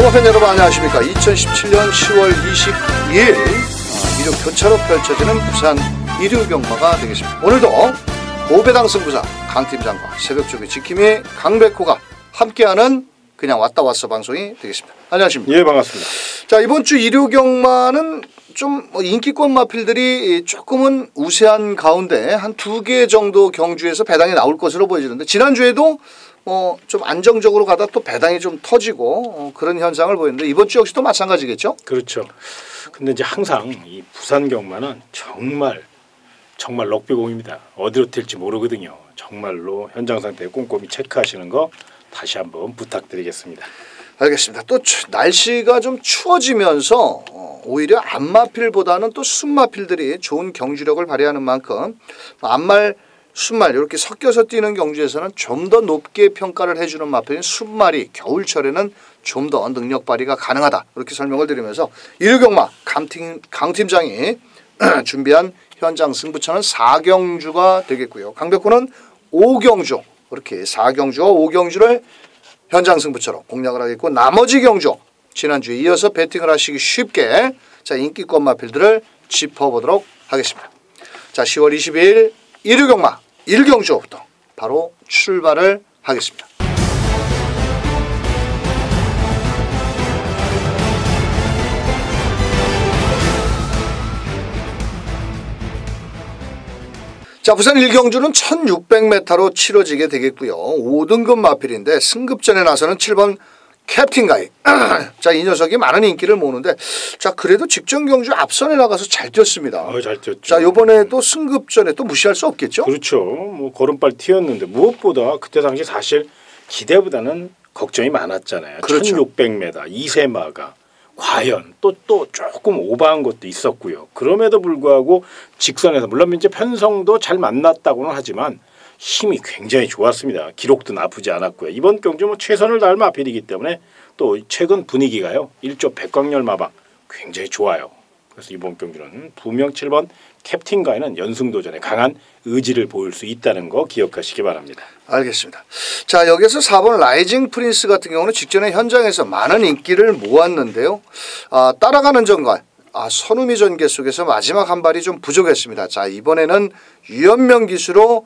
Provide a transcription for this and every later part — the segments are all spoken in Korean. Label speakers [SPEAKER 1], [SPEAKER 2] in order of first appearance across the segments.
[SPEAKER 1] 오마팬 여러분 안녕하십니까. 2017년 10월 22일 일요 교차로 펼쳐지는 부산 일요 경마가 되겠습니다. 오늘도 오배당 승부사 강팀장과 새벽조비 지킴이 강백호가 함께하는 그냥 왔다 왔어 방송이 되겠습니다. 안녕하십니까.
[SPEAKER 2] 예, 반갑습니다.
[SPEAKER 1] 자, 이번 주 일요 경마는 좀 인기권 마필들이 조금은 우세한 가운데 한 2개 정도 경주에서 배당이 나올 것으로 보여지는데, 지난주에도 좀 안정적으로 가다 또 배당이 좀 터지고 그런 현상을 보이는데, 이번 주 역시 또 마찬가지겠죠?
[SPEAKER 2] 그렇죠. 근데 이제 항상 이 부산 경마는 정말 럭비공입니다. 어디로 튈지 모르거든요. 정말로 현장 상태 꼼꼼히 체크하시는 거 다시 한번 부탁드리겠습니다.
[SPEAKER 1] 알겠습니다. 또 날씨가 좀 추워지면서 오히려 앞마필보다는 또 순마필들이 좋은 경주력을 발휘하는 만큼 앞말, 순말 이렇게 섞여서 뛰는 경주에서는 좀 더 높게 평가를 해주는 마필인 순말이 겨울철에는 좀 더 능력 발휘가 가능하다, 이렇게 설명을 드리면서 일요경마 강팀장이 준비한 현장 승부처는 4경주가 되겠고요. 강백호는 5경주, 이렇게 4경주와 5경주를 현장 승부처럼 공략을 하겠고, 나머지 경주 지난주에 이어서 배팅을 하시기 쉽게 자 인기권 마필들을 짚어보도록 하겠습니다. 자, 10월 22일 일요경마 1경주부터 바로 출발을 하겠습니다. 자, 부산 1경주는 1600m로 치러지게 되겠고요. 5등급 마필인데 승급전에 나서는 7번 캡틴 가이. 자, 이 녀석이 많은 인기를 모으는데, 자, 그래도 직전 경주 앞선에 나가서 잘 뛰었습니다.
[SPEAKER 2] 잘 뛰었죠.
[SPEAKER 1] 자, 이번에 또 승급전에 또 무시할 수 없겠죠?
[SPEAKER 2] 그렇죠. 걸음발 튀었는데 무엇보다 그때 당시 사실 기대보다는 걱정이 많았잖아요. 그렇죠. 1600m 이세마가 과연 또 조금 오버한 것도 있었고요. 그럼에도 불구하고 직선에서 물론 이제 편성도 잘 만났다고는 하지만 힘이 굉장히 좋았습니다. 기록도 나쁘지 않았고요. 이번 경주 최선을 다할 마필이기 때문에 또 최근 분위기가요. 1조 백광열마방 굉장히 좋아요. 그래서 이번 경주는 분명 7번 캡틴 가이는 연승도전에 강한 의지를 보일 수 있다는 거 기억하시기 바랍니다.
[SPEAKER 1] 알겠습니다. 자, 여기서 4번 라이징 프린스 같은 경우는 직전에 현장에서 많은 인기를 모았는데요. 따라가는 전갈, 선우미 전개 속에서 마지막 한 발이 좀 부족했습니다. 자, 이번에는 유연명 기수로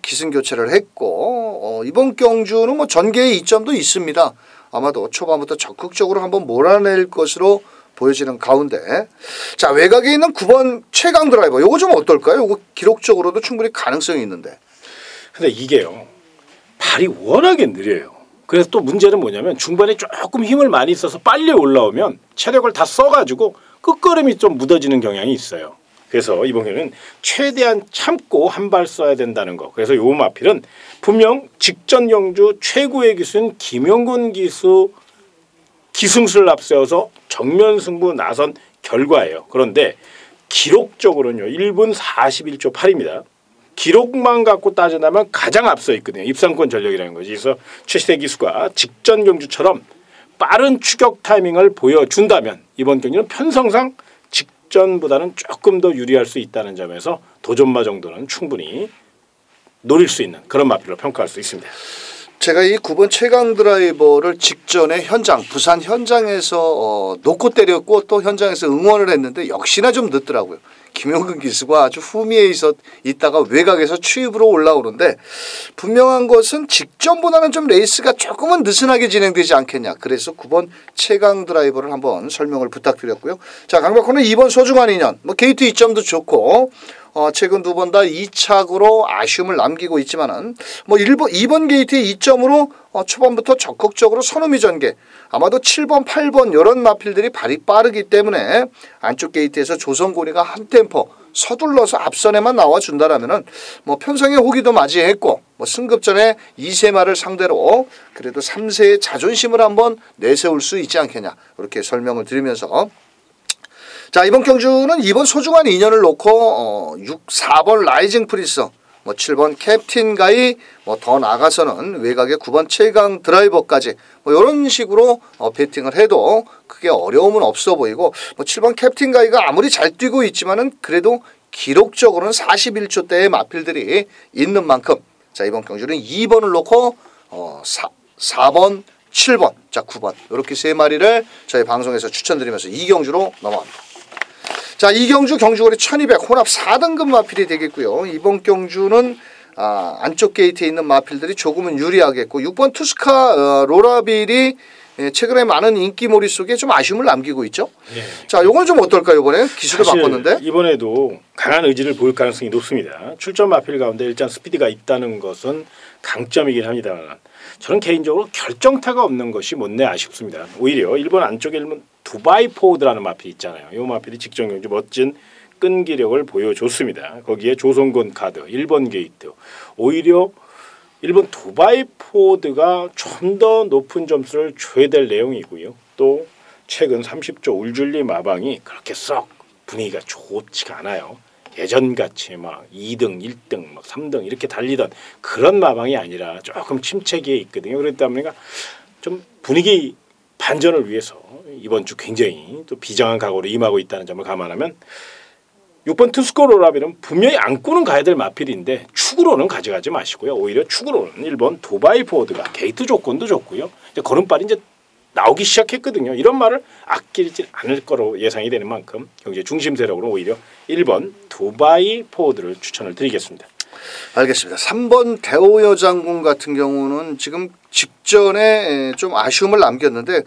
[SPEAKER 1] 기승교체를 했고, 이번 경주는 전개의 이점도 있습니다. 아마도 초반부터 적극적으로 한번 몰아낼 것으로 보여지는 가운데, 자, 외곽에 있는 9번 최강 드라이버, 요거 좀 어떨까요? 요거 기록적으로도 충분히 가능성이 있는데.
[SPEAKER 2] 근데 이게요, 발이 워낙에 느려요. 그래서 또 문제는 뭐냐면 중반에 조금 힘을 많이 써서 빨리 올라오면 체력을 다 써가지고 끝걸음이 좀 묻어지는 경향이 있어요. 그래서 이번 경우는 최대한 참고 한 발 써야 된다는 거. 그래서 요 마필은 분명 직전 경주 최고의 기수인 김영곤 기수 기승수를 앞세워서 정면 승부 나선 결과예요. 그런데 기록적으로는요, 1분 41초 8입니다. 기록만 갖고 따진다면 가장 앞서 있거든요. 입상권 전력이라는 거지. 그래서 최시대 기수가 직전 경주처럼 빠른 추격 타이밍을 보여준다면 이번 경기는 편성상 직전보다는 조금 더 유리할 수 있다는 점에서 도전마 정도는 충분히 노릴 수 있는 그런 마필로 평가할 수 있습니다.
[SPEAKER 1] 제가 이 9번 최강 드라이버를 직전에 부산 현장에서 놓고 때렸고 또 현장에서 응원을 했는데 역시나 좀 늦더라고요. 김용근 기수가 아주 후미에 있다가 외곽에서 추입으로 올라오는데, 분명한 것은 직전보다는 좀 레이스가 조금은 느슨하게 진행되지 않겠냐. 그래서 9번 최강 드라이버를 한번 설명을 부탁드렸고요. 자, 강백호는 2번 소중한 인연, 게이트 이점도 좋고 최근 2번 다 2착으로 아쉬움을 남기고 있지만은 2번 게이트의 2점으로 초반부터 적극적으로 선우미 전개, 아마도 7번, 8번 이런 마필들이 발이 빠르기 때문에 안쪽 게이트에서 조성곤이가 한 템포 서둘러서 앞선에만 나와준다라면은 편성의 호기도 맞이했고 승급전에 이세마를 상대로 그래도 3세의 자존심을 한번 내세울 수 있지 않겠냐, 이렇게 설명을 드리면서, 자, 이번 경주는 2번 소중한 인연을 놓고 4번 라이징 프린스, 7번 캡틴 가이, 더 나가서는 외곽에 9번 최강 드라이버까지 이런 식으로 배팅을 해도 크게 어려움은 없어 보이고, 7번 캡틴 가이가 아무리 잘 뛰고 있지만은 그래도 기록적으로는 41초대의 마필들이 있는 만큼, 자, 이번 경주는 2번을 놓고 4번 7번, 자 9번 이렇게 세 마리를 저희 방송에서 추천드리면서 2경주로 넘어갑니다. 자 2경주 경주거리 1200 혼합 4등급 마필이 되겠고요. 이번 경주는 안쪽 게이트에 있는 마필들이 조금은 유리하겠고 6번 투스카 로라빌이 최근에 많은 인기몰이 속에 좀 아쉬움을 남기고 있죠. 예. 자, 요건 좀 어떨까요? 이번에 기술을 바꿨는데
[SPEAKER 2] 이번에도 강한 의지를 보일 가능성이 높습니다. 출전 마필 가운데 일단 스피드가 있다는 것은 강점이긴 합니다만 저는 개인적으로 결정타가 없는 것이 못내 아쉽습니다. 오히려 일본 안쪽에 일본 두바이 포워드라는 마필이 있잖아요. 이 마필이 직전 경주 멋진 끈기력을 보여줬습니다. 거기에 조선권 카드 1번 게이트 오히려 일본 두바이 포워드가 좀 더 높은 점수를 줘야 될 내용이고요. 또 최근 30조 울줄리 마방이 그렇게 썩 분위기가 좋지가 않아요. 예전같이 막 2등, 1등, 막 3등 이렇게 달리던 그런 마방이 아니라 조금 침체기에 있거든요. 그렇다 보니까 좀 분위기 반전을 위해서 이번 주 굉장히 또 비장한 각오로 임하고 있다는 점을 감안하면 6번 투스코 로라빌은 분명히 안고는 가야 될 마필인데 축으로는 가져가지 마시고요. 오히려 축으로는 1번 두바이 포워드가 게이트 조건도 좋고요. 이제 걸음발이 이제 나오기 시작했거든요. 이런 말을 아끼지 않을 거로 예상이 되는 만큼 경제 중심 세력으로 오히려 1번 두바이 포워드를 추천을 드리겠습니다.
[SPEAKER 1] 알겠습니다. 3번 대오여 장군 같은 경우는 지금 직전에 좀 아쉬움을 남겼는데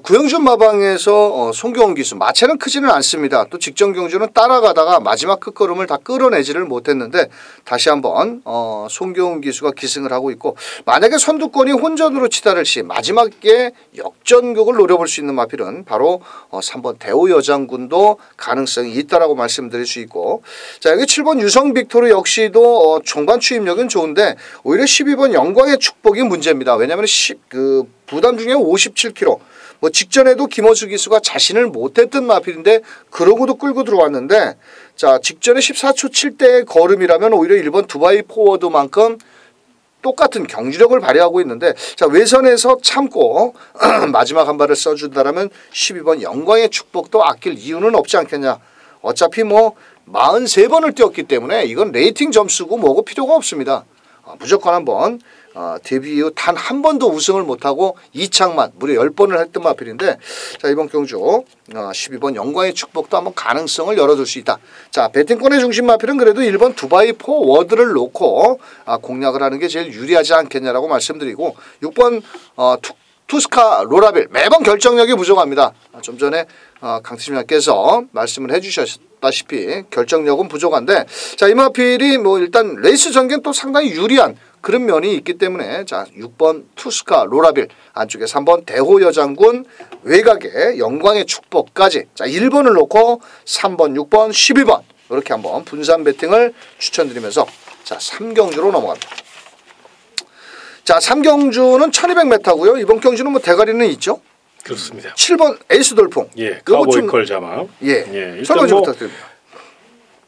[SPEAKER 1] 구영준 마방에서 송교원 기수 마체는 크지는 않습니다. 또 직전 경주는 따라가다가 마지막 끝걸음을 다 끌어내지를 못했는데 다시 한번 송교원 기수가 기승을 하고 있고 만약에 선두권이 혼전으로 치달을 시 마지막에 역전극을 노려볼 수 있는 마필은 바로 3번 대오여 장군도 가능성이 있다라고 말씀드릴 수 있고 자 여기 7번 유성 빅토르 역시도 종반 추임력은 좋은데 오히려 12번 영광의 축복이 문제입니다. 왜냐하면 부담 중에 57kg. 뭐 직전에도 김호수 기수가 자신을 못했던 마필인데 그러고도 끌고 들어왔는데 자 직전에 14초 7대의 걸음이라면 오히려 1번 두바이 포워드만큼 똑같은 경주력을 발휘하고 있는데 자 외선에서 참고 마지막 한 발을 써준다라면 12번 영광의 축복도 아낄 이유는 없지 않겠냐. 어차피 뭐 43번을 뛰었기 때문에 이건 레이팅 점수고 뭐고 필요가 없습니다. 무조건 한번 데뷔 이후 단 한 번도 우승을 못하고 2창만 무려 10번을 했던 마필인데 자 이번 경주 12번 영광의 축복도 한번 가능성을 열어둘 수 있다. 자 배팅권의 중심 마필은 그래도 1번 두바이 포워드를 놓고 공략을 하는 게 제일 유리하지 않겠냐라고 말씀드리고 6번 투스카 로라빌 매번 결정력이 부족합니다. 좀 전에 강팀장께서 말씀을 해주셨다시피 결정력은 부족한데 자 이 마필이 뭐 일단 레이스 전개는 또 상당히 유리한 그런 면이 있기 때문에 자 6번 투스카 로라빌 안쪽에 3번 대호여 장군 외곽에 영광의 축복까지 자 1번을 놓고 3번 6번 12번 이렇게 한번 분산 배팅을 추천드리면서 자 3경주로 넘어갑니다. 자 3경주는 1200m고요. 이번 경주는 뭐 대가리는 있죠.
[SPEAKER 2] 그렇습니다.
[SPEAKER 1] 7번 에이스 돌풍.
[SPEAKER 2] 예, 카우보이컬 자막.
[SPEAKER 1] 예, 설명 좀 부탁드립니다.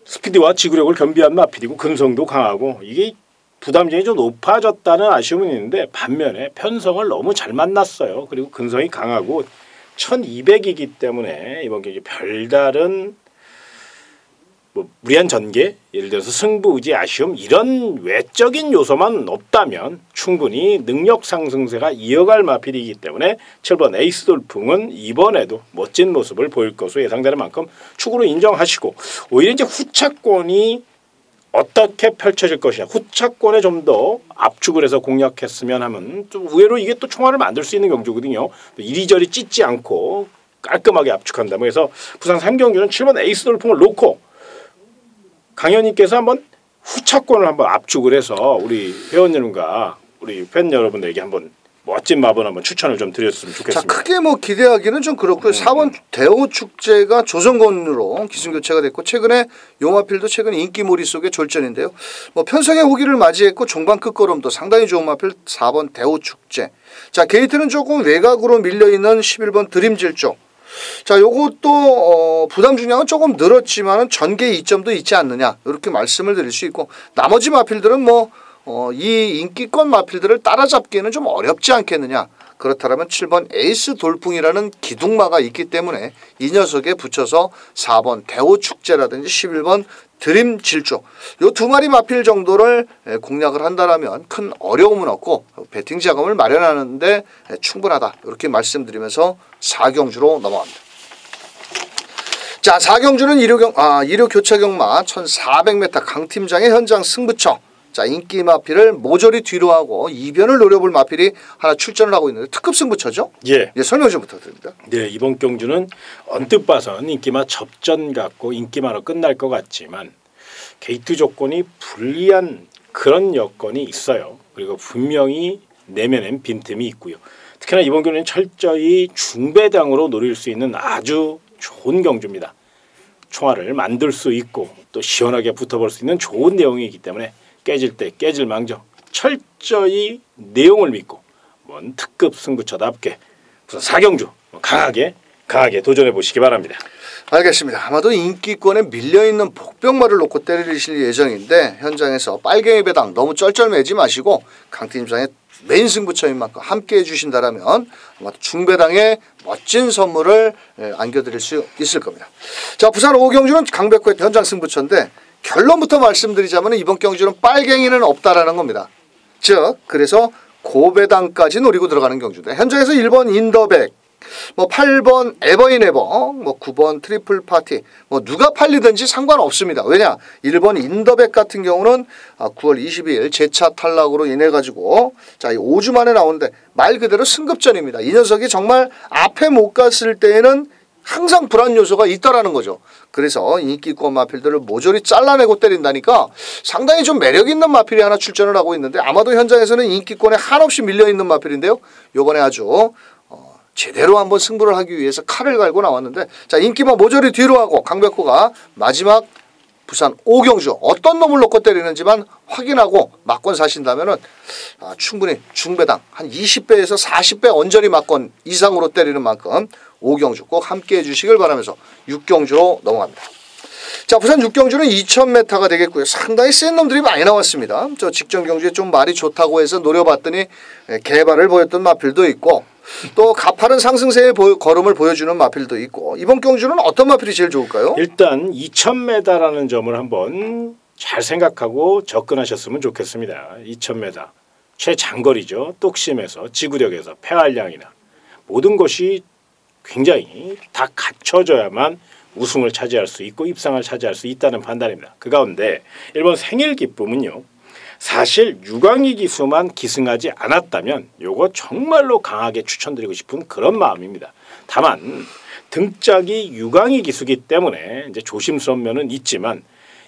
[SPEAKER 2] 스피드와 지구력을 겸비한 마필이고 근성도 강하고 이게 부담점이 좀 높아졌다는 아쉬움은 있는데 반면에 편성을 너무 잘 만났어요. 그리고 근성이 강하고 1200이기 때문에 이번 경기 별다른 뭐 무리한 전개, 예를 들어서 승부 의지 아쉬움 이런 외적인 요소만 없다면 충분히 능력 상승세가 이어갈 마필이기 때문에 7번 에이스 돌풍은 이번에도 멋진 모습을 보일 것으로 예상되는 만큼 축으로 인정하시고 오히려 이제 후차권이 어떻게 펼쳐질 것이냐 후차권에 좀 더 압축을 해서 공략했으면 하면 좀 의외로 이게 또 총알을 만들 수 있는 경주거든요. 이리저리 찢지 않고 깔끔하게 압축한다. 그래서 부산 3경주는 7번 에이스 돌풍을 놓고 강현님께서 한번 후차권을 한번 압축을 해서 우리 회원 여러분과 우리 팬 여러분들에게 한번 멋진 마번 한번 추천을 좀 드렸으면 좋겠습니다.
[SPEAKER 1] 자 크게 뭐 기대하기는 좀 그렇고요. 4번 대호 축제가 조선권으로 기승 교체가 됐고 최근에 요마필도 최근 인기몰이 속의 졸전인데요. 뭐 편성의 호기를 맞이했고 종반 끝걸음도 상당히 좋은 마필 4번 대호 축제. 자 게이트는 조금 외곽으로 밀려 있는 11번 드림질 쪽. 자 요것도 부담 중량은 조금 늘었지만은 전개 이점도 있지 않느냐 이렇게 말씀을 드릴 수 있고 나머지 마필들은 뭐 이 인기권 마필들을 따라잡기에는 좀 어렵지 않겠느냐. 그렇다면 7번 에이스 돌풍이라는 기둥마가 있기 때문에 이 녀석에 붙여서 4번 대호 축제라든지 11번 드림 질주. 요 두 마리 마필 정도를 공략을 한다라면 큰 어려움은 없고 배팅 자금을 마련하는데 충분하다. 이렇게 말씀드리면서 4경주로 넘어갑니다. 자, 4경주는 1호 교차 경마 1400m 강팀장의 현장 승부처. 자, 인기 마필을 모조리 뒤로 하고 이변을 노려볼 마필이 하나 출전을 하고 있는데 특급 승부처죠?
[SPEAKER 2] 예.
[SPEAKER 1] 예, 설명 좀 부탁드립니다.
[SPEAKER 2] 네, 이번 경주는 언뜻 봐선 인기마 접전 같고 인기마로 끝날 것 같지만 게이트 조건이 불리한 그런 여건이 있어요. 그리고 분명히 내면엔 빈틈이 있고요. 특히나 이번 경주는 철저히 중배당으로 노릴 수 있는 아주 좋은 경주입니다. 총알을 만들 수 있고 또 시원하게 붙어볼 수 있는 좋은 내용이기 때문에 깨질 때 깨질 망정 철저히 내용을 믿고 먼 특급 승부처답게 우선 4경주 강하게 도전해 보시기 바랍니다.
[SPEAKER 1] 알겠습니다. 아마도 인기권에 밀려있는 복병마를 놓고 때리실 예정인데 현장에서 빨갱이 배당 너무 쩔쩔매지 마시고 강팀장의 메인 승부처인 만큼 함께 해주신다라면 아마 중배당에 멋진 선물을 안겨드릴 수 있을 겁니다. 자, 부산 5경주는 강백호의 현장 승부처인데 결론부터 말씀드리자면 이번 경주는 빨갱이는 없다라는 겁니다. 즉 그래서 고배당까지 노리고 들어가는 경주인데 현장에서 1번 인더백, 뭐 8번 에버인에버, 뭐 9번 트리플 파티, 뭐 누가 팔리든지 상관없습니다. 왜냐? 1번 인더백 같은 경우는 9월 22일 재차 탈락으로 인해 가지고 자, 5주 만에 나오는데 말 그대로 승급전입니다. 이 녀석이 정말 앞에 못 갔을 때에는 항상 불안 요소가 있다라는 거죠. 그래서 인기권 마필들을 모조리 잘라내고 때린다니까 상당히 좀 매력 있는 마필이 하나 출전을 하고 있는데 아마도 현장에서는 인기권에 한없이 밀려있는 마필인데요. 요번에 아주 제대로 한번 승부를 하기 위해서 칼을 갈고 나왔는데 자, 인기만 모조리 뒤로 하고 강백호가 마지막 부산 5경주 어떤 놈을 놓고 때리는지만 확인하고 막권 사신다면은 충분히 중배당 한 20배에서 40배 언저리 막권 이상으로 때리는 만큼 5경주 꼭 함께 해주시길 바라면서 6경주로 넘어갑니다. 자, 부산 6경주는 2000m가 되겠고요. 상당히 센 놈들이 많이 나왔습니다. 저 직전 경주에 좀 말이 좋다고 해서 노려봤더니 개발을 보였던 마필도 있고 또 가파른 상승세의 걸음을 보여주는 마필도 있고 이번 경주는 어떤 마필이 제일 좋을까요?
[SPEAKER 2] 일단 2000m라는 점을 한번 잘 생각하고 접근하셨으면 좋겠습니다. 2000m 최장거리죠. 뚝심에서 지구력에서 폐활량이나 모든 것이 굉장히 다 갖춰져야만 우승을 차지할 수 있고 입상을 차지할 수 있다는 판단입니다. 그 가운데 1번 생일 기쁨은요. 사실 유광희 기수만 기승하지 않았다면 요거 정말로 강하게 추천드리고 싶은 그런 마음입니다. 다만 등짝이 유광희 기수기 때문에 이제 조심스러운 면은 있지만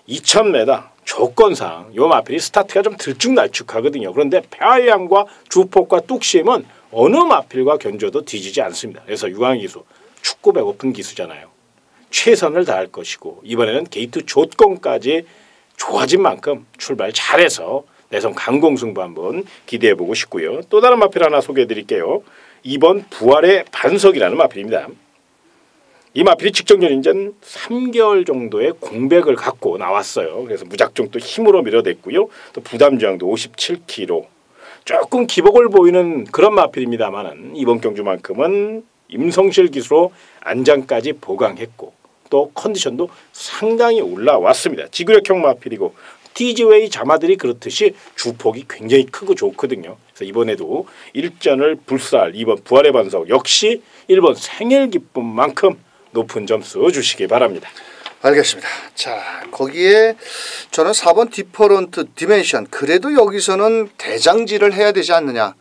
[SPEAKER 2] 2000m 조건상 요 마필이 스타트가 좀 들쭉날쭉하거든요. 그런데 폐활량과 주폭과 뚝심은 어느 마필과 견줘도 뒤지지 않습니다. 그래서 유광희 기수 축구 배고픈 기수잖아요. 최선을 다할 것이고 이번에는 게이트 조건까지 좋아진 만큼 출발 잘해서 내성 강공승부 한번 기대해보고 싶고요. 또 다른 마필 하나 소개해드릴게요. 2번 부활의 반석이라는 마필입니다. 이 마필이 직전전 이제 3개월 정도의 공백을 갖고 나왔어요. 그래서 무작정 또 힘으로 밀어댔고요. 또 부담주양도 57kg. 조금 기복을 보이는 그런 마필입니다만 이번 경주만큼은 임성실 기수로 안장까지 보강했고 또 컨디션도 상당히 올라왔습니다. 지구력형 마필이고 티즈웨이 자마들이 그렇듯이 주폭이 굉장히 크고 좋거든요. 그래서 이번에도 1전을 불살 2번 부활의 반석 역시 1번 생일 기쁨만큼 높은 점수 주시기 바랍니다.
[SPEAKER 1] 알겠습니다. 자, 거기에 저는 4번 디퍼런트 디멘션 그래도 여기서는 대장질을 해야 되지 않느냐.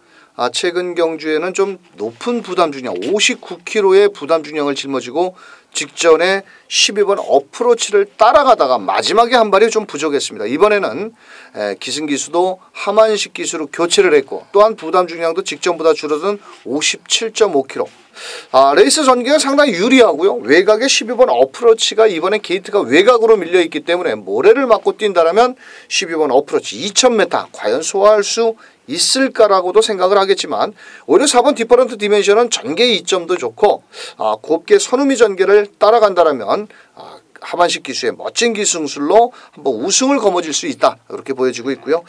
[SPEAKER 1] 최근 경주에는 좀 높은 부담 중량 59kg의 부담 중량을 짊어지고 직전에 12번 어프로치를 따라가다가 마지막에 한 발이 좀 부족했습니다. 이번에는 기승기수도 하만식 기수로 교체를 했고 또한 부담 중량도 직전보다 줄어든 57.5kg. 레이스 전개가 상당히 유리하고요. 외곽에 12번 어프로치가 이번에 게이트가 외곽으로 밀려있기 때문에 모래를 맞고 뛴다라면 12번 어프로치 2000m 과연 소화할 수 있을까라고도 생각을 하겠지만 오히려 4번 디퍼런트 디멘션은 전개 이점도 좋고 곱게 선우미 전개를 따라간다라면 하반식 기수의 멋진 기승술로 한번 우승을 거머쥘 수 있다 이렇게 보여지고 있고요.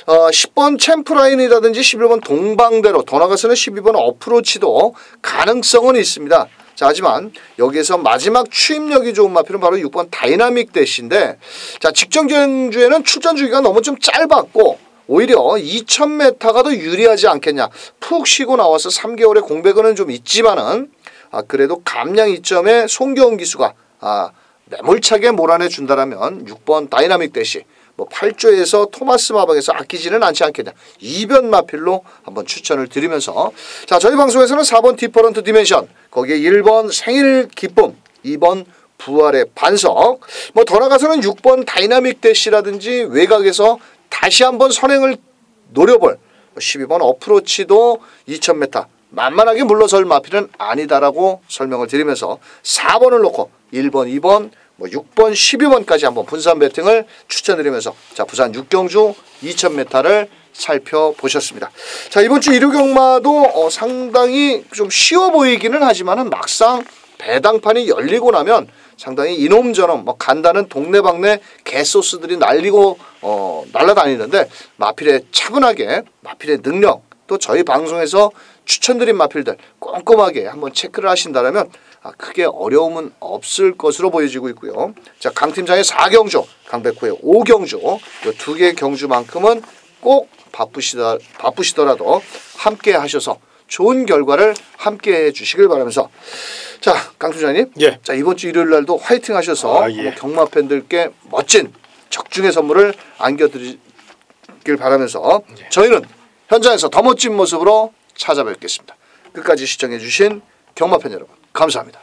[SPEAKER 1] 10번 챔프라인이라든지 11번 동방대로 더 나가서는 12번 어프로치도 가능성은 있습니다. 자, 하지만 여기에서 마지막 추임력이 좋은 마필은 바로 6번 다이나믹 대시인데, 자, 직전 경주에는 출전 주기가 너무 좀 짧았고 오히려 2000m가 더 유리하지 않겠냐. 푹 쉬고 나와서 3개월의 공백은 좀 있지만은 그래도 감량 이점에 송경훈 기수가 매몰차게 몰아내 준다라면 6번 다이나믹 대시 뭐 8조에서 토마스 마박에서 아끼지는 않지 않겠냐. 이변 마필로 한번 추천을 드리면서, 자, 저희 방송에서는 4번 디퍼런트 디멘션, 거기에 1번 생일 기쁨, 2번 부활의 반석, 뭐 더 나가서는 6번 다이나믹 대시라든지 외곽에서 다시 한번 선행을 노려볼 12번 어프로치도 2000m 만만하게 물러설 마필은 아니다라고 설명을 드리면서 4번을 놓고 1번, 2번, 뭐 6번, 12번까지 한번 분산 배팅을 추천드리면서, 자, 부산 6경주 2000m를 살펴보셨습니다. 자, 이번 주 일요 경마도 상당히 좀 쉬워 보이기는 하지만은 막상 배당판이 열리고 나면 상당히 이놈저놈 뭐 간다는 동네방네 개소스들이 날라다니는데, 마필의 차분하게 마필의 능력, 또 저희 방송에서 추천드린 마필들 꼼꼼하게 한번 체크를 하신다면 크게 어려움은 없을 것으로 보여지고 있고요. 자, 강 팀장의 4경주, 강백호의 5경주, 이 두 개의 경주만큼은 꼭 바쁘시더라도 함께 하셔서 좋은 결과를 함께 해주시길 바라면서, 자, 강 팀장님,
[SPEAKER 2] 예.
[SPEAKER 1] 자, 이번 주 일요일 날도 화이팅 하셔서
[SPEAKER 2] 예.
[SPEAKER 1] 경마 팬들께 멋진 적중의 선물을 안겨드리길 바라면서,
[SPEAKER 2] 예.
[SPEAKER 1] 저희는 현장에서 더 멋진 모습으로 찾아뵙겠습니다. 끝까지 시청해주신 경마팬 여러분, 감사합니다.